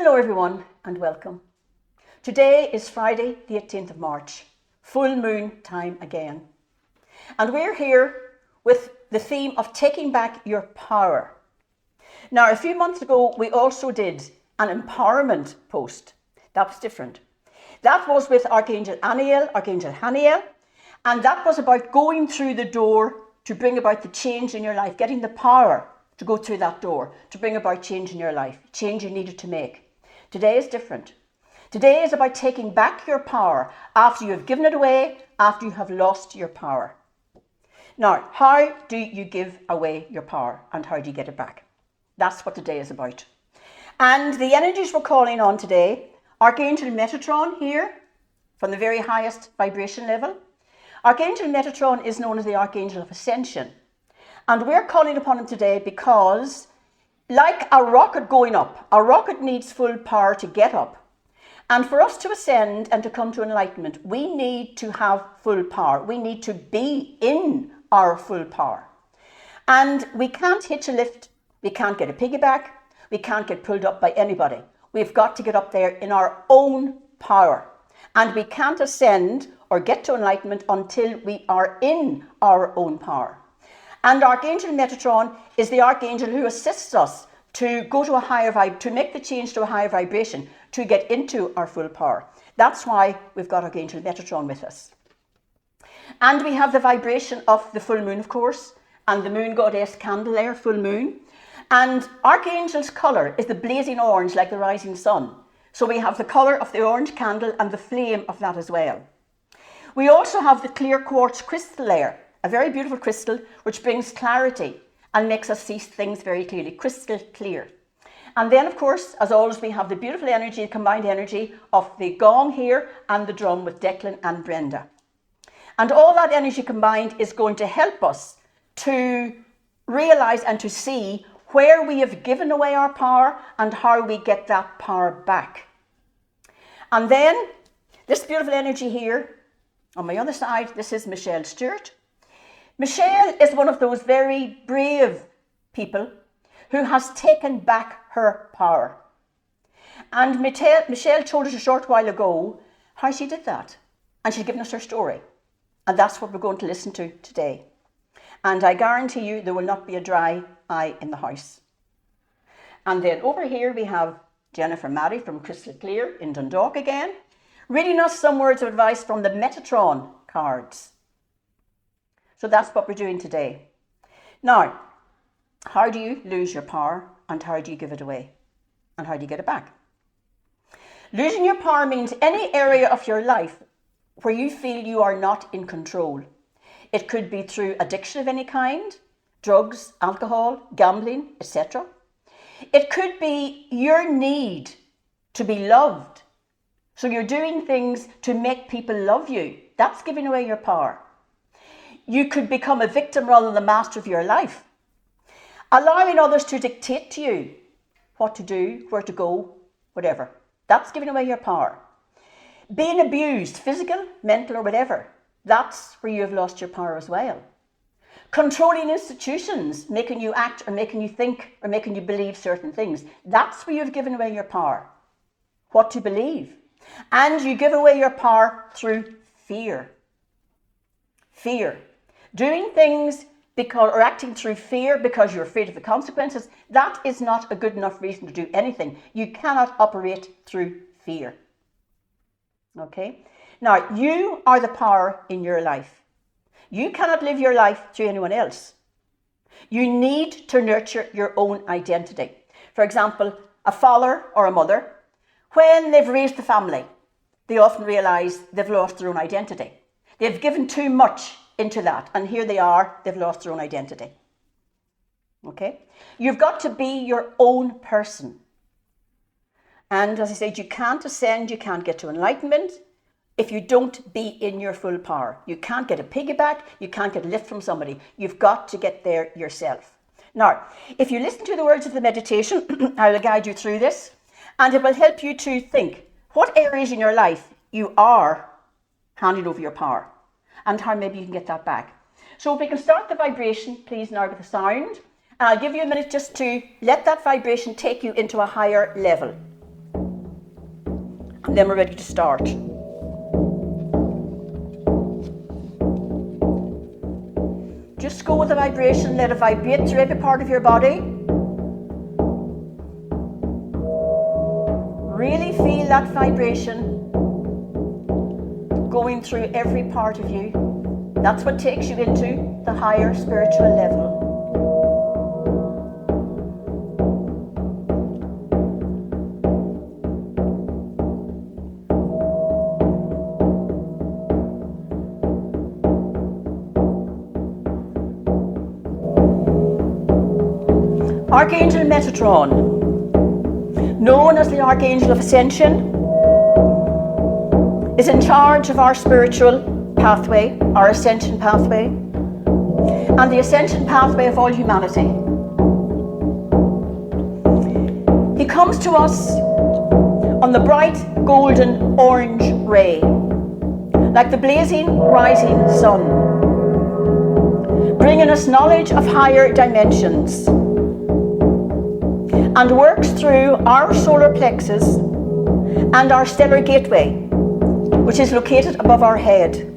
Hello everyone and welcome. Today is Friday the 18th of March, full moon time again. And we're here with the theme of taking back your power. Now a few months ago we also did an empowerment post. That was different. That was with Archangel Haniel, and that was about going through the door to bring about the change in your life, getting the power to go through that door, to bring about change in your life, change you needed to make. Today is different. Today is about taking back your power after you have given it away, after you have lost your power. Now, how do you give away your power and how do you get it back? That's what today is about. And the energies we're calling on today, Archangel Metatron here, from the very highest vibration level. Archangel Metatron is known as the Archangel of Ascension. And we're calling upon him today because, like a rocket going up, a rocket needs full power to get up. And for us to ascend and to come to enlightenment, we need to have full power. We need to be in our full power. And we can't hitch a lift. We can't get a piggyback. We can't get pulled up by anybody. We've got to get up there in our own power. And we can't ascend or get to enlightenment until we are in our own power. And Archangel Metatron is the archangel who assists us to go to a higher vibe, to make the change to a higher vibration, to get into our full power. That's why we've got Archangel Metatron with us. And we have the vibration of the full moon, of course, and the moon goddess candle there, full moon. And Archangel's colour is the blazing orange, like the rising sun. So we have the colour of the orange candle and the flame of that as well. We also have the clear quartz crystal there, a very beautiful crystal which brings clarity and makes us see things very clearly, crystal clear. And then, of course, as always, we have the beautiful energy, the combined energy of the gong here and the drum with Declan and Brenda. And all that energy combined is going to help us to realise and to see where we have given away our power and how we get that power back. And then, this beautiful energy here, on my other side, this is Michelle Stewart. Michelle is one of those very brave people who has taken back her power. And Michelle told us a short while ago how she did that. And she's given us her story. And that's what we're going to listen to today. And I guarantee you there will not be a dry eye in the house. And then over here we have Jennifer Maddy from Crystal Clear in Dundalk again, reading us some words of advice from the Metatron cards. So that's what we're doing today. Now, how do you lose your power and how do you give it away? And how do you get it back? Losing your power means any area of your life where you feel you are not in control. It could be through addiction of any kind, drugs, alcohol, gambling, etc. It could be your need to be loved. So you're doing things to make people love you. That's giving away your power. You could become a victim rather than the master of your life. Allowing others to dictate to you what to do, where to go, whatever. That's giving away your power. Being abused, physical, mental or whatever. That's where you have lost your power as well. Controlling institutions, making you act or making you think or making you believe certain things. That's where you've given away your power. What to believe. And you give away your power through fear. Fear. Doing things or acting through fear because you're afraid of the consequences, that is not a good enough reason to do anything. You cannot operate through fear. Okay? Now, you are the power in your life. You cannot live your life through anyone else. You need to nurture your own identity. For example, a father or a mother, when they've raised the family, they often realise they've lost their own identity. They've given too much into that, and here they are, they've lost their own identity. Okay? You've got to be your own person. And as I said, you can't ascend, you can't get to enlightenment if you don't be in your full power. You can't get a piggyback, you can't get a lift from somebody. You've got to get there yourself. Now, if you listen to the words of the meditation, I will guide you through this, and it will help you to think what areas in your life you are handing over your power and how maybe you can get that back. So if we can start the vibration, please, now with the sound. And I'll give you a minute just to let that vibration take you into a higher level. And then we're ready to start. Just go with the vibration, let it vibrate through every part of your body. Really feel that vibration going through every part of you. That's what takes you into the higher spiritual level. Archangel Metatron, known as the Archangel of Ascension, is in charge of our spiritual pathway, our ascension pathway, and the ascension pathway of all humanity. He comes to us on the bright golden orange ray, like the blazing rising sun, bringing us knowledge of higher dimensions, and works through our solar plexus and our stellar gateway, which is located above our head.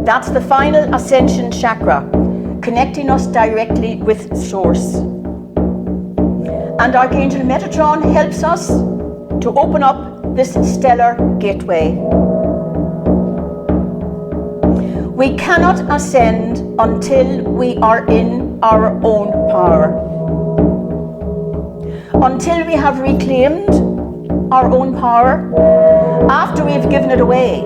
That's the final ascension chakra, connecting us directly with Source. And Archangel Metatron helps us to open up this stellar gateway. We cannot ascend until we are in our own power. Until we have reclaimed our own power, after we've given it away,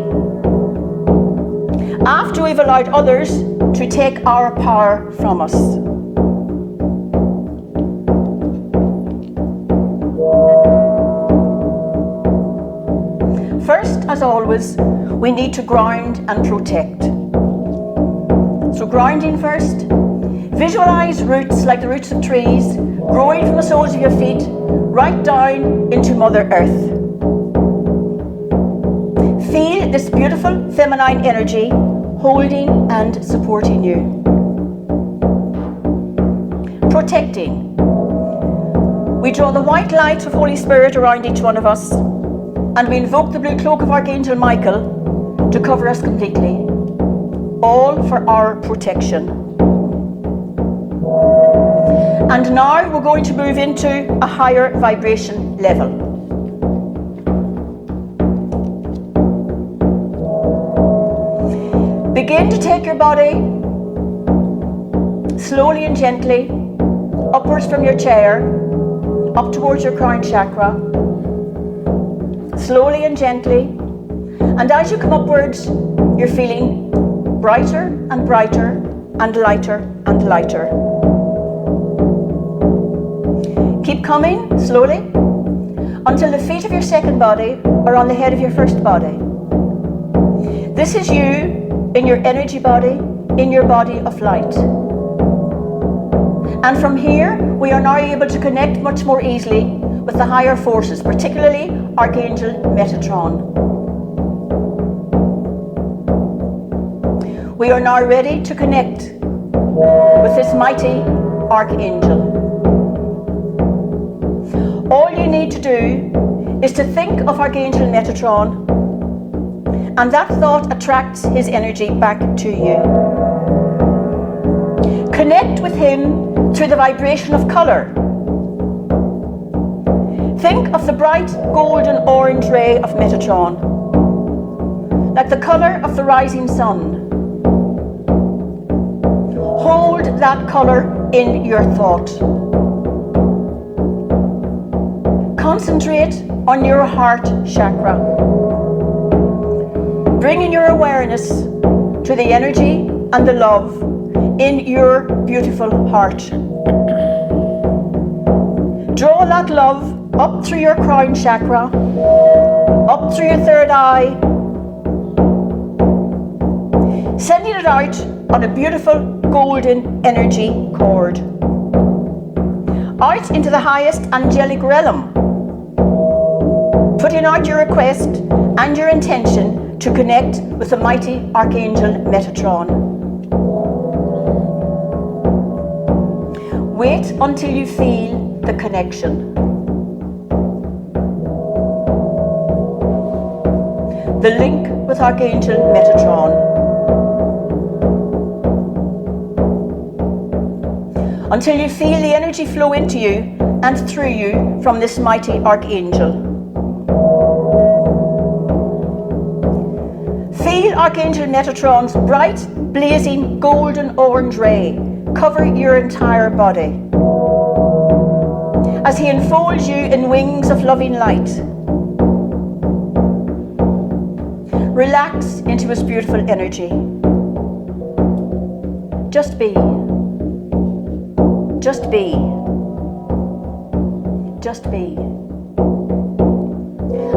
after we've allowed others to take our power from us. First, as always, we need to ground and protect. So grounding first. Visualize roots like the roots of trees growing from the soles of your feet right down into Mother Earth. Feel this beautiful feminine energy holding and supporting you. Protecting. We draw the white light of Holy Spirit around each one of us, and we invoke the blue cloak of Archangel Michael to cover us completely, all for our protection. And now we're going to move into a higher vibration level. Begin to take your body slowly and gently upwards from your chair, up towards your crown chakra. Slowly and gently. And as you come upwards, you're feeling brighter and brighter and lighter and lighter. Keep coming slowly until the feet of your second body are on the head of your first body. This is you in your energy body, in your body of light. And from here, we are now able to connect much more easily with the higher forces, particularly Archangel Metatron. We are now ready to connect with this mighty Archangel. All you need to do is to think of Archangel Metatron, and that thought attracts his energy back to you. Connect with him through the vibration of colour. Think of the bright golden orange ray of Metatron, like the colour of the rising sun. Hold that colour in your thought. Concentrate on your heart chakra, bringing your awareness to the energy and the love in your beautiful heart. Draw that love up through your crown chakra, up through your third eye, sending it out on a beautiful golden energy cord, out into the highest angelic realm, putting out your request and your intention to connect with the mighty Archangel Metatron. Wait until you feel the connection. the link with Archangel Metatron. Until you feel the energy flow into you and through you from this mighty Archangel. Feel Archangel Metatron's bright, blazing, golden orange ray cover your entire body as he enfolds you in wings of loving light. Relax into his beautiful energy. Just be. Just be. Just be.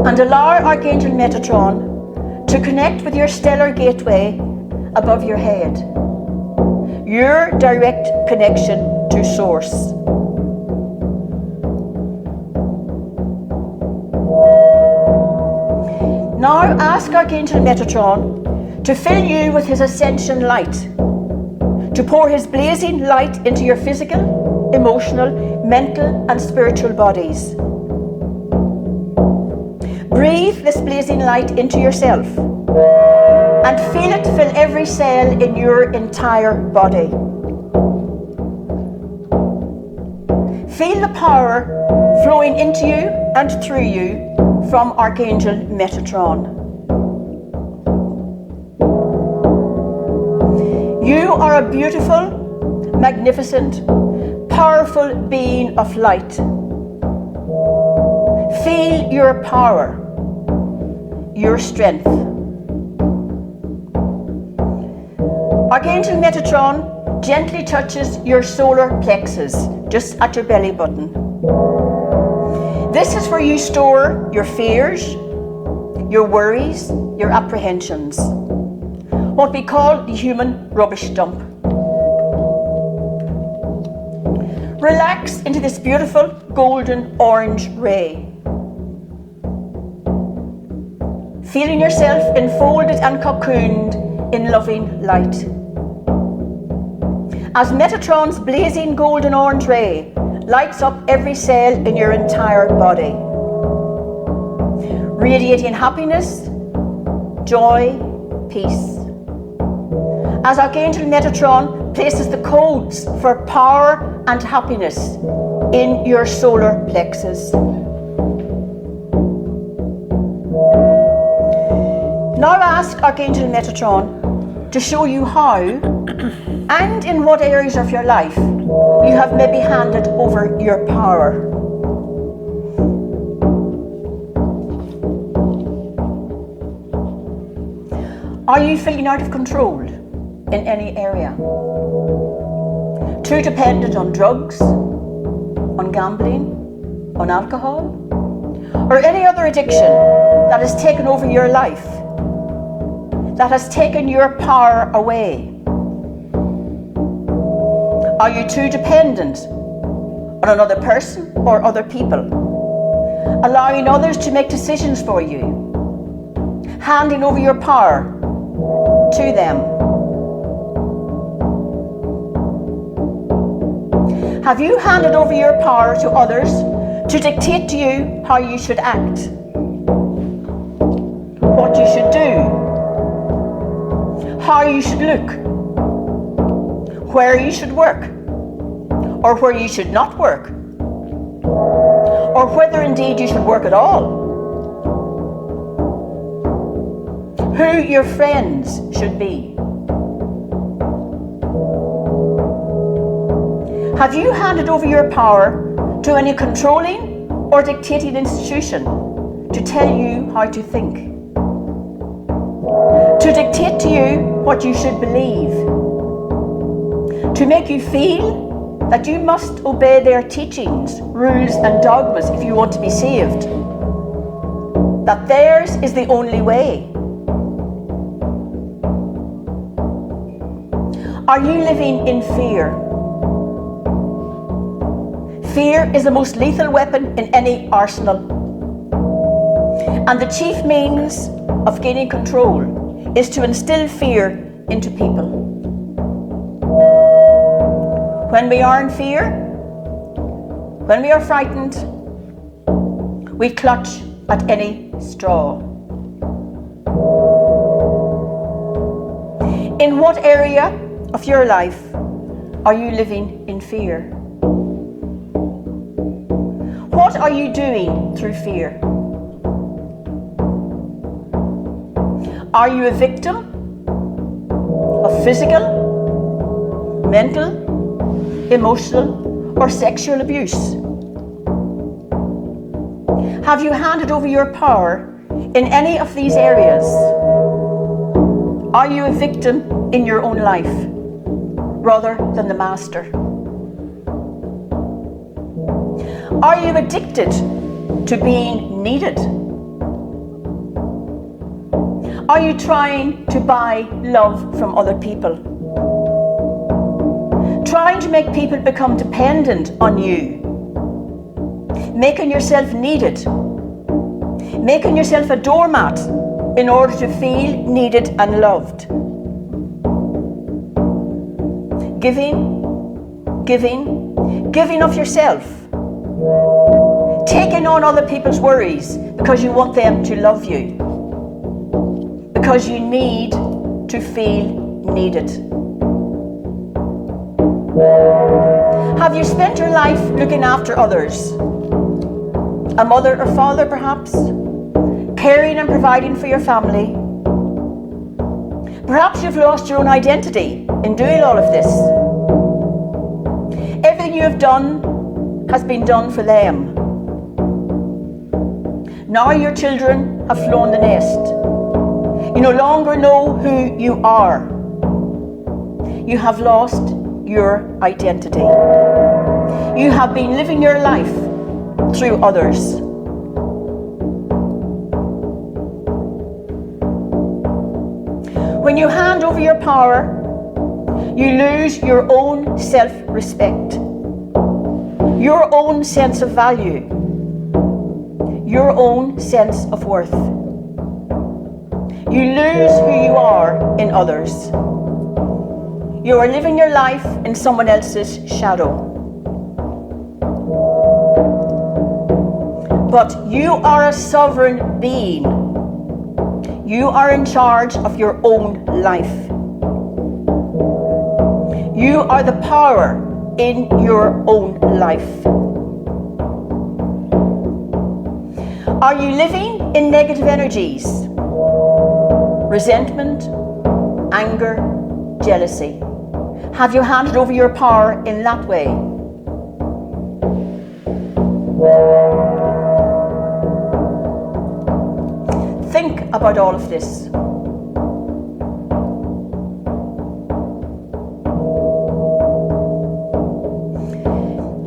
And allow Archangel Metatron to connect with your stellar gateway above your head. Your direct connection to Source. Now ask Archangel Metatron to fill you with his ascension light, to pour his blazing light into your physical, emotional, mental and spiritual bodies. Breathe this blazing light into yourself and feel it fill every cell in your entire body. Feel the power flowing into you and through you from Archangel Metatron. You are a beautiful, magnificent, powerful being of light. Feel your power, your strength. Archangel Metatron gently touches your solar plexus, just at your belly button. This is where you store your fears, your worries, your apprehensions, what we call the human rubbish dump. Relax into this beautiful golden orange ray, feeling yourself enfolded and cocooned in loving light. As Metatron's blazing golden orange ray lights up every cell in your entire body, radiating happiness, joy, peace. As Archangel Metatron places the codes for power and happiness in your solar plexus. Now ask Archangel Metatron to show you how and in what areas of your life you have maybe handed over your power. Are you feeling out of control in any area? Too dependent on drugs, on gambling, on alcohol, or any other addiction that has taken over your life, that has taken your power away? Are you too dependent on another person or other people, allowing others to make decisions for you, handing over your power to them? Have you handed over your power to others to dictate to you how you should act, what you should do, how you should look, where you should work, or where you should not work, or whether indeed you should work at all, who your friends should be? Have you handed over your power to any controlling or dictating institution to tell you how to think, to dictate to you what you should believe, to make you feel that you must obey their teachings, rules and dogmas if you want to be saved, that theirs is the only way? Are you living in fear? Fear is the most lethal weapon in any arsenal, and the chief means of gaining control is to instill fear into people. When we are in fear, when we are frightened, we clutch at any straw. In what area of your life are you living in fear? What are you doing through fear? Are you a victim of physical, mental, emotional, or sexual abuse? Have you handed over your power in any of these areas? Are you a victim in your own life rather than the master? Are you addicted to being needed? Are you trying to buy love from other people? Trying to make people become dependent on you? Making yourself needed? Making yourself a doormat in order to feel needed and loved? Giving of yourself. Taking on other people's worries because you want them to love you. Because you need to feel needed. Have you spent your life looking after others? A mother or father, perhaps? Caring and providing for your family? Perhaps you've lost your own identity in doing all of this. Everything you have done has been done for them. Now your children have flown the nest. You no longer know who you are. You have lost your identity. You have been living your life through others. When you hand over your power, you lose your own self-respect, your own sense of value, your own sense of worth. You lose who you are in others. You are living your life in someone else's shadow. But you are a sovereign being. You are in charge of your own life. You are the power in your own life. Are you living in negative energies? Resentment, anger, jealousy. Have you handed over your power in that way? Think about all of this.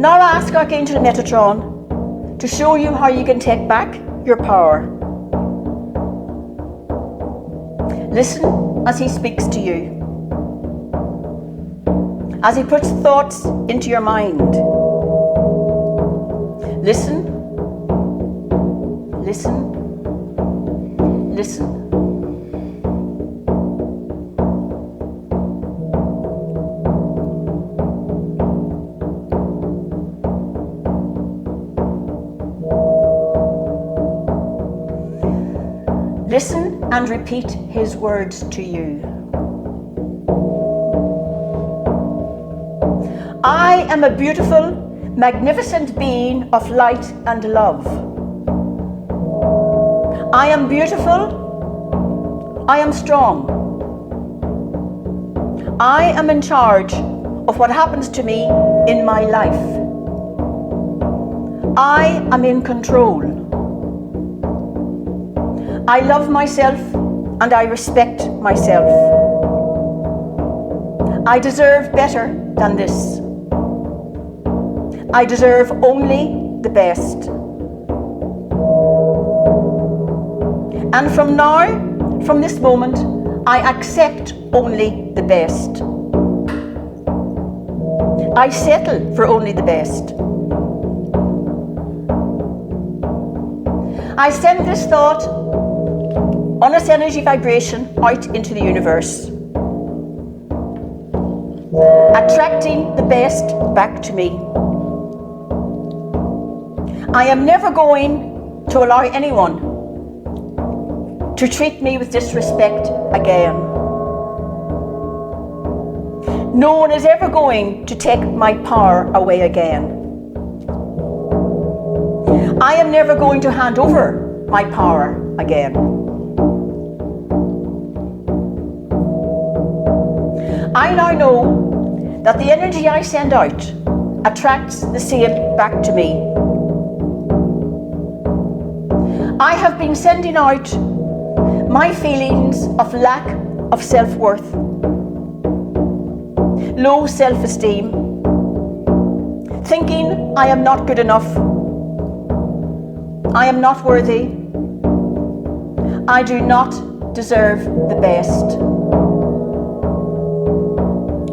Now ask Archangel Metatron to show you how you can take back your power. Listen as he speaks to you. As he puts thoughts into your mind. Listen, listen, listen. Listen and repeat his words to you. I am a beautiful, magnificent being of light and love. I am beautiful. I am strong. I am in charge of what happens to me in my life. I am in control. I love myself and I respect myself. I deserve better than this. I deserve only the best. And from now, from this moment, I accept only the best. I settle for only the best. I send this thought on its energy vibration out into the universe, attracting the best back to me. I am never going to allow anyone to treat me with disrespect again. No one is ever going to take my power away again. I am never going to hand over my power again. I now know that the energy I send out attracts the same back to me. I have been sending out my feelings of lack of self-worth, low self-esteem, thinking I am not good enough, I am not worthy, I do not deserve the best,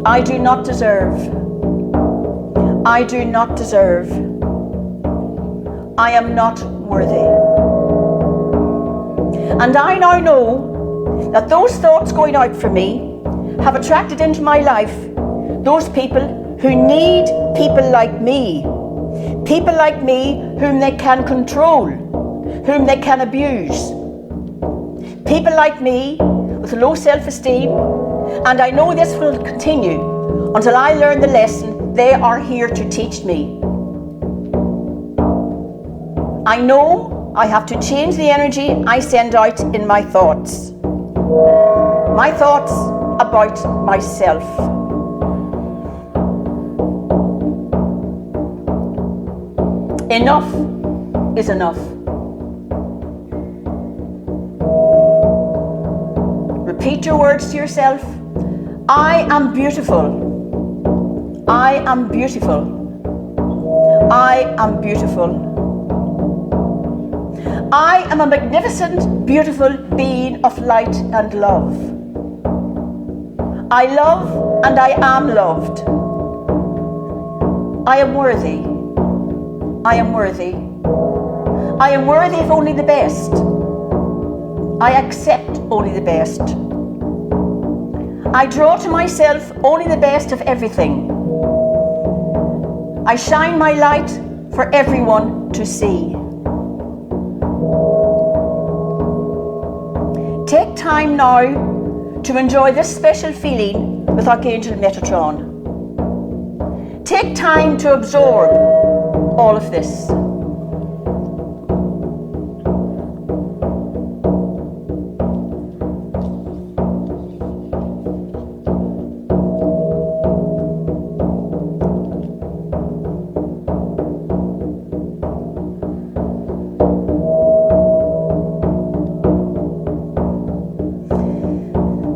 I do not deserve, I do not deserve, I am not worthy. And I now know that those thoughts going out for me have attracted into my life those people who need people like me whom they can control, whom they can abuse. People like me with low self-esteem, and I know this will continue until I learn the lesson they are here to teach me. I know I have to change the energy I send out in my thoughts about myself. Enough is enough. Repeat your words to yourself. I am beautiful. I am beautiful. I am beautiful. I am a magnificent, beautiful being of light and love. I love and I am loved. I am worthy. I am worthy. I am worthy of only the best. I accept only the best. I draw to myself only the best of everything. I shine my light for everyone to see. Take time now to enjoy this special feeling with Archangel Metatron. Take time to absorb all of this.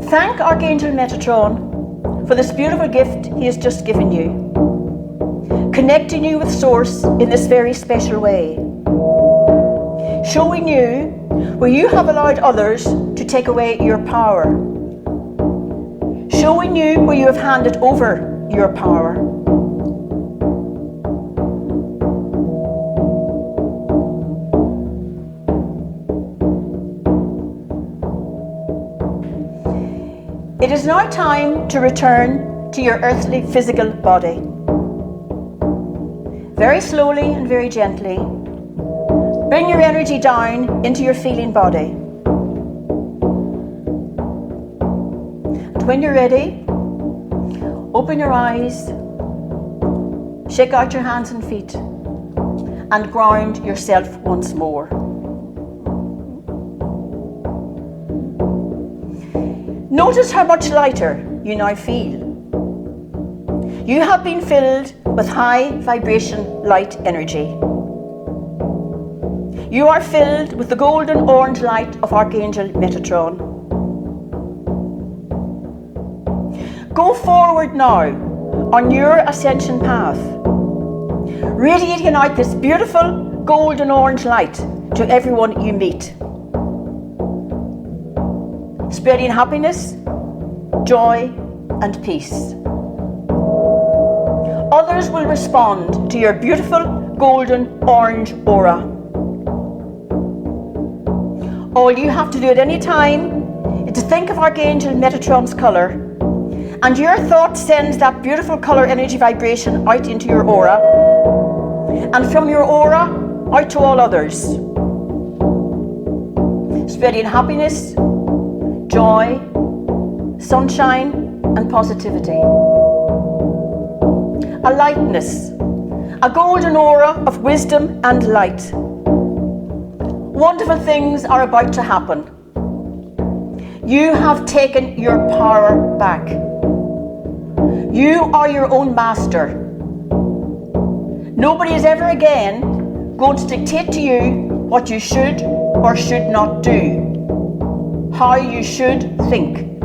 Thank Archangel Metatron for this beautiful gift he has just given you, connecting you with Source in this very special way, showing you where you have allowed others to take away your power, showing you where you have handed over your power. It is now time to return to your earthly physical body. Very slowly and very gently, bring your energy down into your feeling body. And when you're ready, open your eyes, shake out your hands and feet, and ground yourself once more. Notice how much lighter you now feel. You have been filled with high vibration light energy. You are filled with the golden orange light of Archangel Metatron. Go forward now on your ascension path, radiating out this beautiful golden orange light to everyone you meet, spreading happiness, joy, and peace. Others will respond to your beautiful golden orange aura. All you have to do at any time is to think of Archangel Metatron's colour, and your thought sends that beautiful colour energy vibration out into your aura, and from your aura out to all others, spreading happiness, joy, sunshine, and positivity. a lightness, a golden aura of wisdom and light. Wonderful things are about to happen. You have taken your power back. You are your own master. Nobody is ever again going to dictate to you what you should or should not do, how you should think,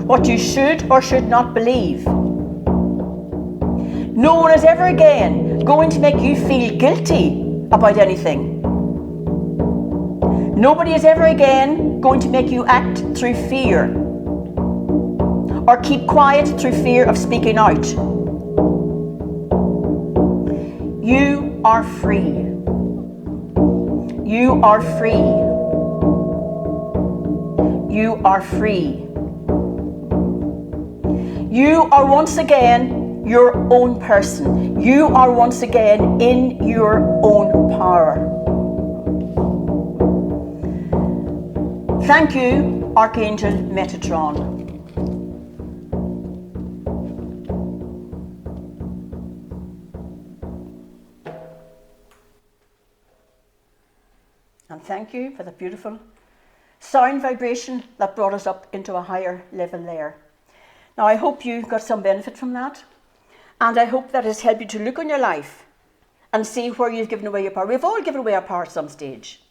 what you should or should not believe. No one is ever again going to make you feel guilty about anything. Nobody is ever again going to make you act through fear or keep quiet through fear of speaking out. You are free. You are free. You are free. You are once again your own person. You are once again in your own power. Thank you, Archangel Metatron. And thank you for the beautiful sound vibration that brought us up into a higher level there. Now, I hope you got some benefit from that. And I hope that has helped you to look on your life and see where you've given away your power. We've all given away our power at some stage.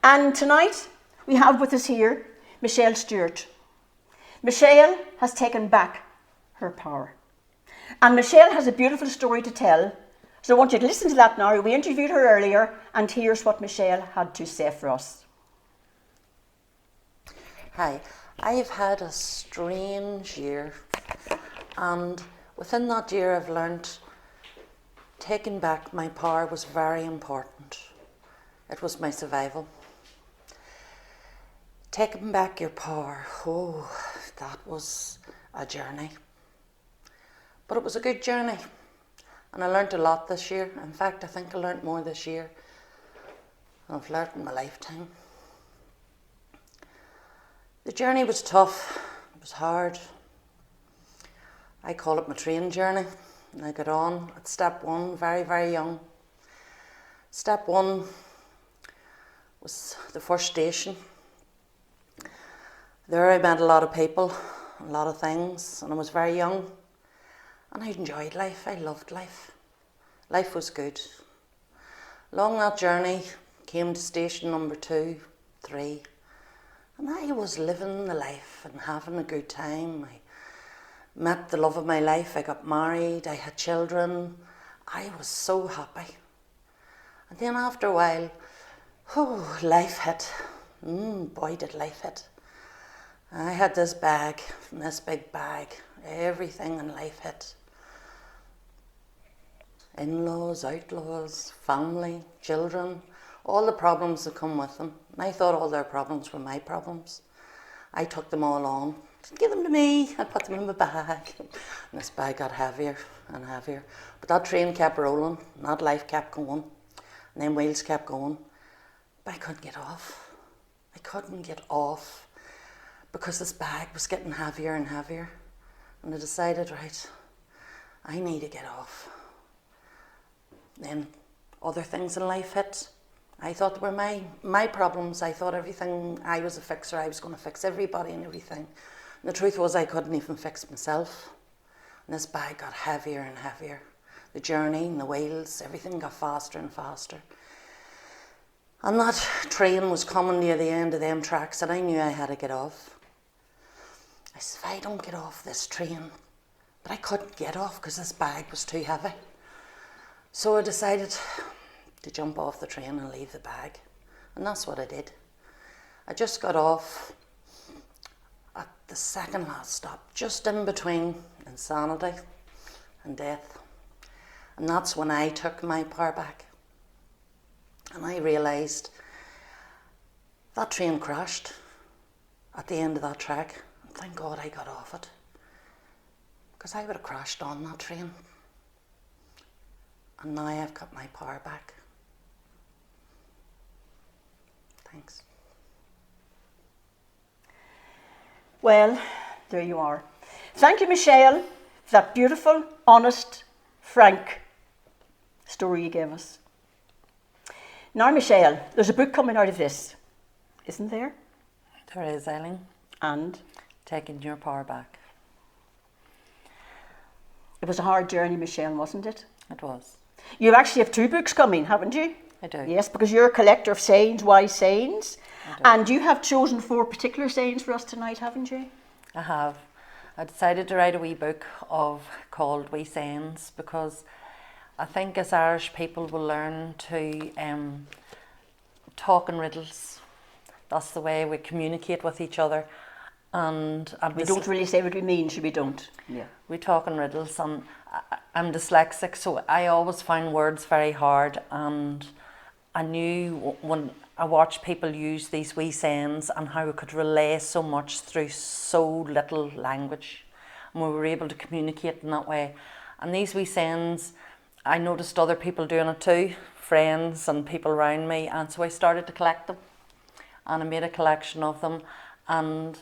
And tonight, we have with us here Michelle Stewart. Michelle has taken back her power. And Michelle has a beautiful story to tell. So I want you to listen to that now. We interviewed her earlier, and here's what Michelle had to say for us. Hi, I've had a strange year, and within that year I've learnt taking back my power was very important. It was my survival. Taking back your power, oh, that was a journey. But it was a good journey. And I learnt a lot this year. In fact, I think I learnt more this year than I've learnt in my lifetime. The journey was tough. It was hard. I call it my train journey. And I got on at step one, very, very young. Step one was the first station. There I met a lot of people, a lot of things, and I was very young. And I enjoyed life. I loved life. Life was good. Along that journey, came to station number 2, 3, and I was living the life and having a good time. I met the love of my life. I got married. I had children. I was so happy. And then after a while, oh, life hit. Boy, did life hit. I had this bag, this big bag. Everything in life hit. In-laws, outlaws, family, children, all the problems that come with them. And I thought all their problems were my problems. I took them all on. Didn't give them to me. I put them in my bag. And this bag got heavier and heavier. But that train kept rolling. And that life kept going. And then wheels kept going. But I couldn't get off. I couldn't get off because this bag was getting heavier and heavier. And I decided, right, I need to get off. Then other things in life hit. I thought they were my problems. I thought everything, I was a fixer. I was going to fix everybody and everything. And the truth was I couldn't even fix myself. And this bag got heavier and heavier. The journey and the wheels, everything got faster and faster. And that train was coming near the end of them tracks and I knew I had to get off. I said, if I don't get off this train, but I couldn't get off because this bag was too heavy. So I decided to jump off the train and leave the bag. And that's what I did. I just got off at the second last stop, just in between insanity and death. And that's when I took my power back. And I realised that train crashed at the end of that track. And thank God I got off it, because I would have crashed on that train. And now I've got my power back. Thanks. Well, there you are. Thank you, Michelle. that beautiful, honest, frank story you gave us. Now, Michelle, there's a book coming out of this, isn't there? There is, Eileen. And Taking Your Power Back. it was a hard journey, Michelle, wasn't it? It was. You actually have 2 books coming, haven't you? I do. Yes, because you're a collector of sayings, wise sayings. I do. And you have chosen 4 particular sayings for us tonight, haven't you? I have. I decided to write a wee book called Wee Sayings, because I think as Irish people will learn to talk in riddles. That's the way we communicate with each other. And We don't really say what we mean, we don't. Yeah. we talk in riddles, and I'm dyslexic, so I always find words very hard, and I knew when I watched people use these wee sayings and how we could relay so much through so little language, and we were able to communicate in that way. And these wee sayings, I noticed other people doing it too, friends and people around me, and so I started to collect them, and I made a collection of them. And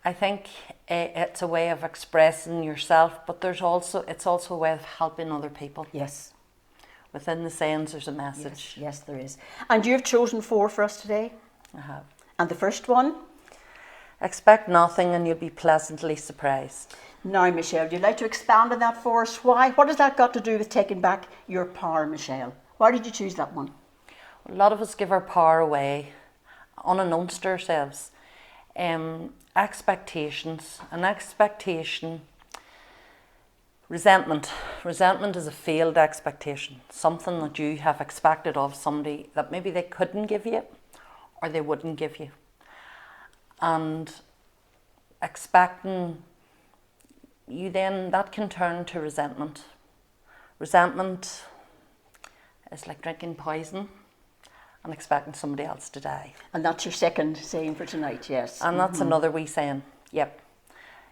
I think it's a way of expressing yourself, but it's also a way of helping other people. Yes. Within the sayings there's a message. Yes, there is. And you've chosen 4 for us today. I have. And the first one? Expect nothing and you'll be pleasantly surprised. Now, Michelle, would you like to expand on that for us? Why? What has that got to do with taking back your power, Michelle? Why did you choose that one? A lot of us give our power away unannounced to ourselves. Expectations. An expectation. Resentment. Resentment is a failed expectation. Something that you have expected of somebody that maybe they couldn't give you or they wouldn't give you. And expecting you then, that can turn to resentment. Resentment is like drinking poison and expecting somebody else to die. And that's your second saying for tonight, yes. And that's another wee saying. Yep.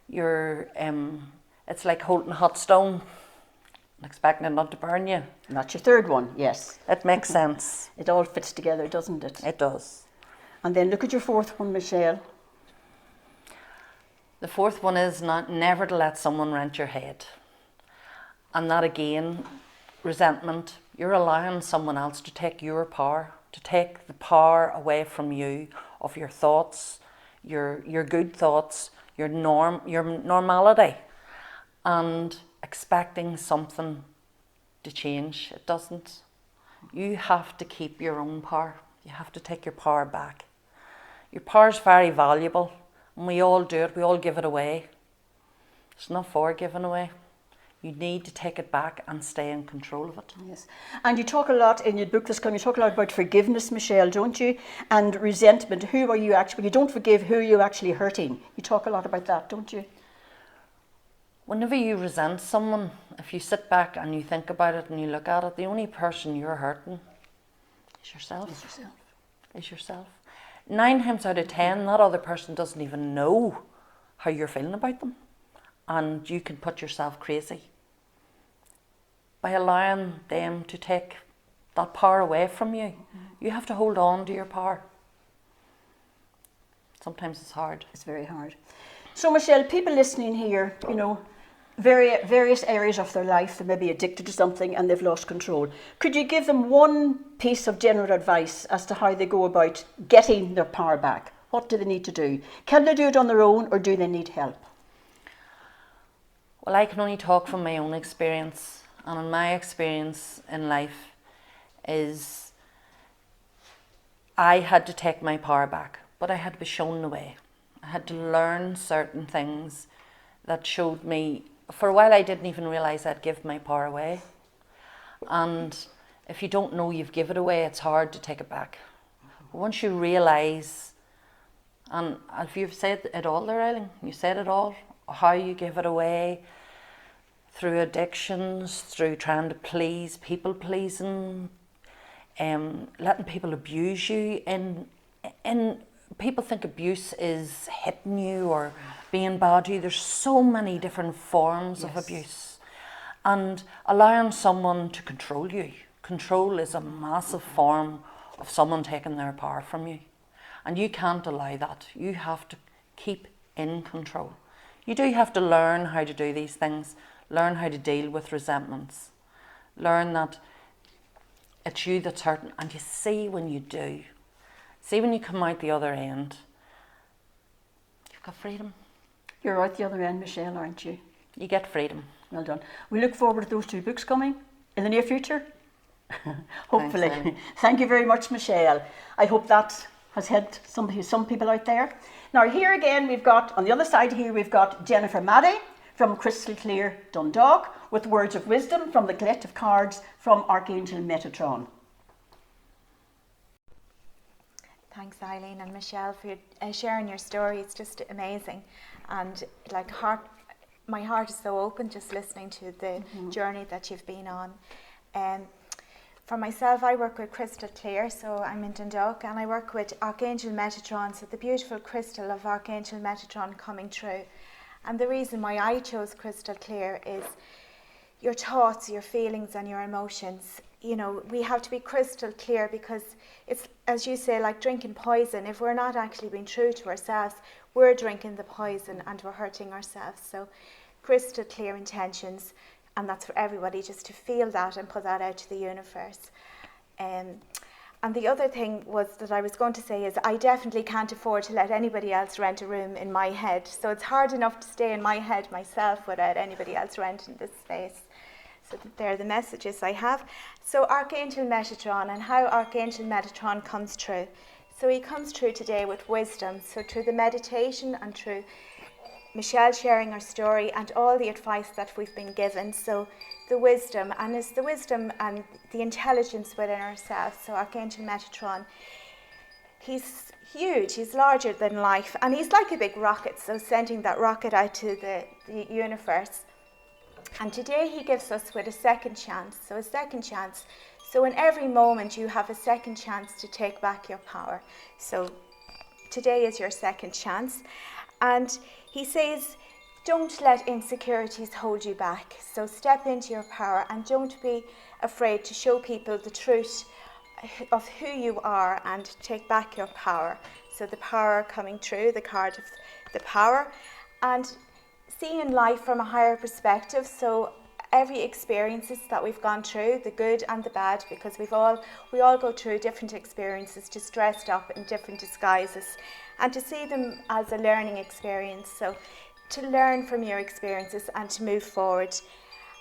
You're it's like holding a hot stone and expecting it not to burn you. And that's your third one, yes. It makes sense. It all fits together, doesn't it? It does. And then look at your 4th one, Michelle. The 4th one is never to let someone rent your head. And that again, resentment. You're allowing someone else to take your power, to take the power away from you of your thoughts, your good thoughts, your normality, and expecting something to change. It doesn't. You have to keep your own power. You have to take your power back. Your power is very valuable, and we all do it. We all give it away. It's not for giving away. You need to take it back and stay in control of it. Yes. And you talk a lot in your book this coming, you talk a lot about forgiveness, Michelle, don't you? And resentment. Who are you actually, when you don't forgive, who are you actually hurting? You talk a lot about that, don't you? Whenever you resent someone, if you sit back and you think about it and you look at it, the only person you're hurting is yourself. It's yourself. Is yourself. 9 times out of 10, that other person doesn't even know how you're feeling about them. And you can put yourself crazy by allowing them to take that power away from you. You have to hold on to your power. Sometimes it's hard. It's very hard. So, Michelle, people listening here, you know, various areas of their life, they may be addicted to something and they've lost control. Could you give them one piece of general advice as to how they go about getting their power back? What do they need to do? Can they do it on their own, or do they need help? Well, I can only talk from my own experience. And in my experience in life is I had to take my power back, but I had to be shown the way. I had to learn certain things that showed me. For a while I didn't even realise I'd give my power away. And if you don't know you've given it away, it's hard to take it back. But once you realise, and if you've said it all there, Eileen, you said it all, how you give it away, through addictions, through trying to please, people pleasing, letting people abuse you. And people think abuse is hitting you or being bad to you. There's so many different forms of abuse. And allowing someone to control you. Control is a massive form of someone taking their power from you. And you can't allow that. You have to keep in control. You do have to learn how to do these things. Learn how to deal with resentments. Learn that it's you that's hurting, and you see when you do. See when you come out the other end, you've got freedom. You're out the other end, Michelle, aren't you? You get freedom. Well done. We look forward to those 2 books coming in the near future. Hopefully. Thanks, Thank you very much, Michelle. I hope that has helped some people out there. Now here again we've got, on the other side here, we've got Jennifer Maddy from Crystal Clear Dundalk with words of wisdom from the collective cards from Archangel Metatron. Thanks, Eileen and Michelle, for sharing your story. It's just amazing, and my heart is so open just listening to the journey that you've been on. For myself, I work with Crystal Clear, so I'm in Dundalk, and I work with Archangel Metatron, so the beautiful crystal of Archangel Metatron coming through. And the reason why I chose Crystal Clear is your thoughts, your feelings and your emotions. You know, we have to be crystal clear, because it's, as you say, like drinking poison. If we're not actually being true to ourselves, we're drinking the poison and we're hurting ourselves. So crystal clear intentions, and that's for everybody, just to feel that and put that out to the universe. And the other thing was that I was going to say is I definitely can't afford to let anybody else rent a room in my head. So it's hard enough to stay in my head myself without anybody else renting this space. So they're the messages I have. So Archangel Metatron, and how Archangel Metatron comes through. So he comes through today with wisdom. So through the meditation and through Michelle sharing her story and all the advice that we've been given. So the wisdom, and it's the wisdom and the intelligence within ourselves. So Archangel Metatron, he's huge, he's larger than life, and he's like a big rocket, so sending that rocket out to the universe. And today he gives us with a second chance. So a second chance. So in every moment you have a second chance to take back your power. So today is your second chance. And he says, don't let insecurities hold you back. So step into your power and don't be afraid to show people the truth of who you are and take back your power. So the power coming through, the card of the power, and seeing life from a higher perspective. So every experiences that we've gone through, the good and the bad, because we all go through different experiences, just dressed up in different disguises, and to see them as a learning experience. So to learn from your experiences and to move forward,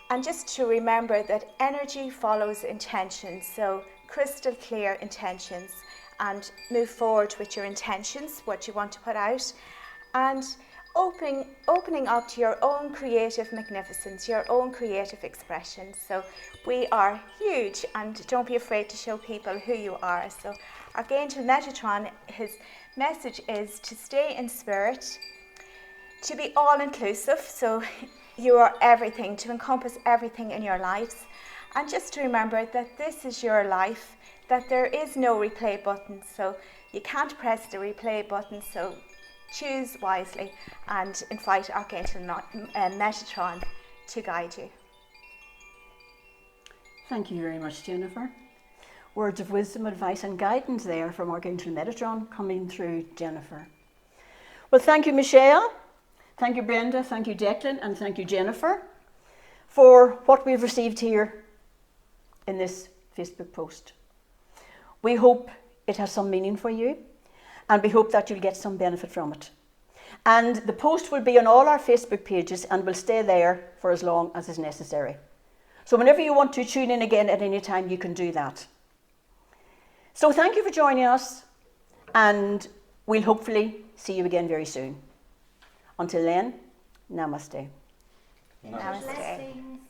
and just to remember that energy follows intention. So crystal clear intentions, and move forward with your intentions, what you want to put out, and opening up to your own creative magnificence, your own creative expression. So we are huge, and don't be afraid to show people who you are. So Archangel Metatron, his message is to stay in spirit, to be all-inclusive, so you are everything, to encompass everything in your lives, and just to remember that this is your life, that there is no replay button, so you can't press the replay button. So choose wisely and invite Archangel Metatron to guide you. Thank you very much, Jennifer. Words of wisdom, advice and guidance there from Archangel Metatron coming through Jennifer. Well, thank you, Michelle. Thank you, Brenda. Thank you, Declan. And thank you, Jennifer, for what we've received here in this Facebook post. We hope it has some meaning for you, and we hope that you'll get some benefit from it. And the post will be on all our Facebook pages and will stay there for as long as is necessary. So whenever you want to tune in again at any time, you can do that. So thank you for joining us, and we'll hopefully see you again very soon. Until then, namaste. Namaste. Blessings.